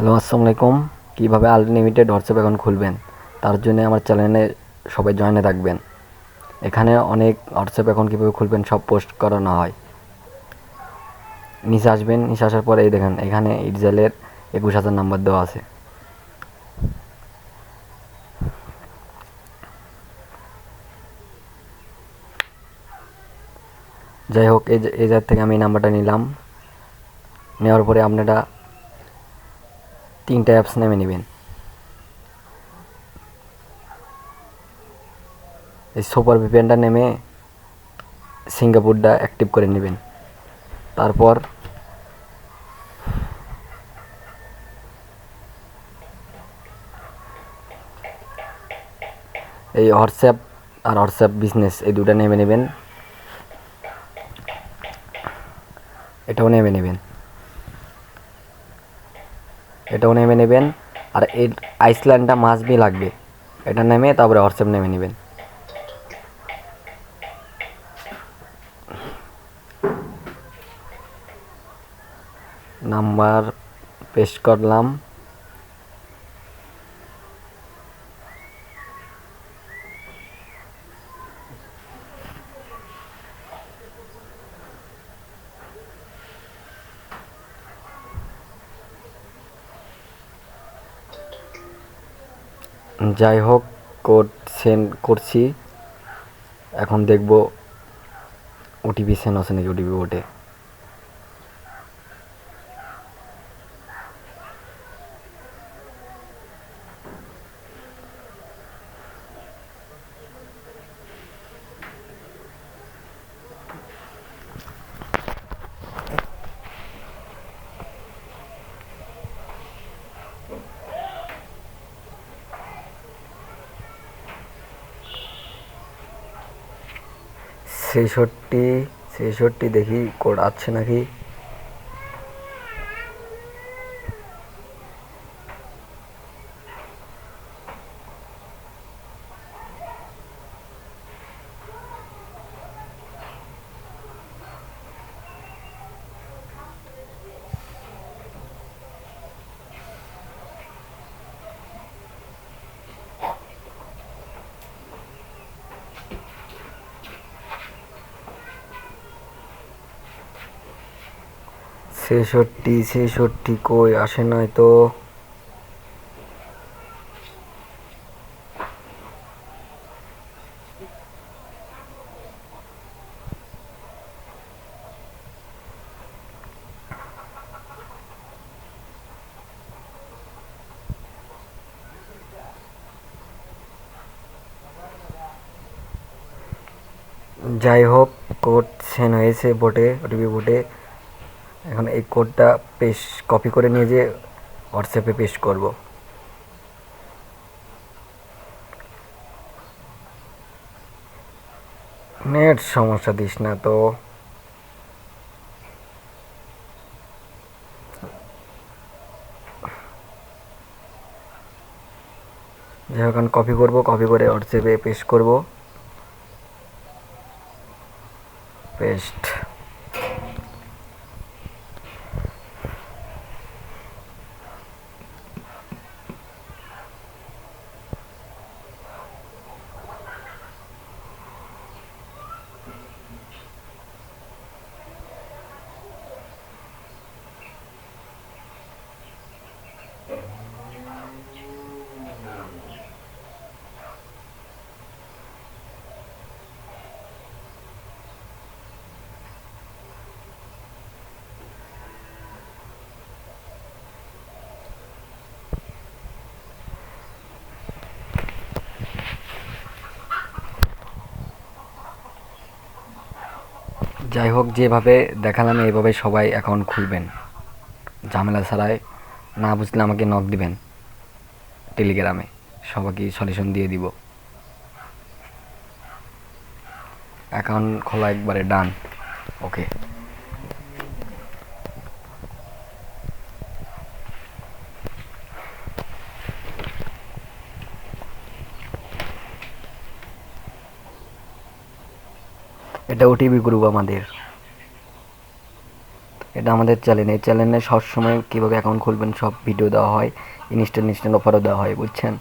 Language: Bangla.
হ্যালো, আসসালামু আলাইকুম। কীভাবে আনলিমিটেড হোয়াটসঅ্যাপ অ্যাকাউন্ট খুলবেন, তার জন্য আমার চ্যানেলে সবাই জয়েনে থাকবেন। এখানে অনেক হোয়াটসঅ্যাপ অ্যাকাউন্ট কীভাবে খুলবেন সব পোস্ট করানো হয়। নিচে আসবেন, নিচে আসার পরে এই দেখেন এখানে ইটজেলের 21,000 নাম্বার দেওয়া আছে। যাই হোক, এই জায়গা থেকে আমি এই নাম্বারটা নিলাম। নেওয়ার পরে আপনারা 3টা অ্যাপস নেমে নেবেন। এই সুপার ভিপিএনটা নেমে সিঙ্গাপুরটা অ্যাক্টিভ করে নেবেন। তারপর এই হোয়াটসঅ্যাপ আর হোয়াটসঅ্যাপ বিজনেস এই দুটো নেমে নেবেন। এটাও নেমে নেবেন, আর এর আইসল্যান্ডটা মাসবি লাগবে। এটা নেমে তারপরে হোয়াটসঅ্যাপ নেমে নেবেন। নাম্বার পেস্ট করলাম। যাই হোক, কোড সেন্ড করছি। এখন দেখব ওটিপি সেন্ড হচ্ছে নাকি। ওটিপি ওঠে। ছেষট্টি দেখি কোড আছে নাকি। ছেষট্টি কই আসে নাই তো। যাই হোক, কোড সেন্ড হয়েছে বোটে, ওটিপি বোটে। এখন এই কোডটা কপি করে নিয়ে যে হোয়াটসঅ্যাপে পেস্ট করব। নেট সমস্যা দিস না তো। যাই হোক, কপি করব, কপি করে হোয়াটসঅ্যাপে পেস্ট করব। পেস্ট। যাই হোক, যেভাবে দেখালাম এইভাবে সবাই অ্যাকাউন্ট খুলবেন ঝামেলা ছাড়াই। না বুঝলে আমাকে নক দিবেন টেলিগ্রামে, সবাইকে সলিউশন দিয়ে দিব। অ্যাকাউন্ট খোলা একবারে ডান। ওকে। এটা ওটিপি গ্রুপ আমাদের। এটা এটা আমাদের চ্যানেল, এই চ্যানেলে সবসময় কীভাবে অ্যাকাউন্ট খুলবেন সব ভিডিও দেওয়া হয়, ইনস্ট্যান্ট অফারও দেওয়া হয়, বুঝছেন।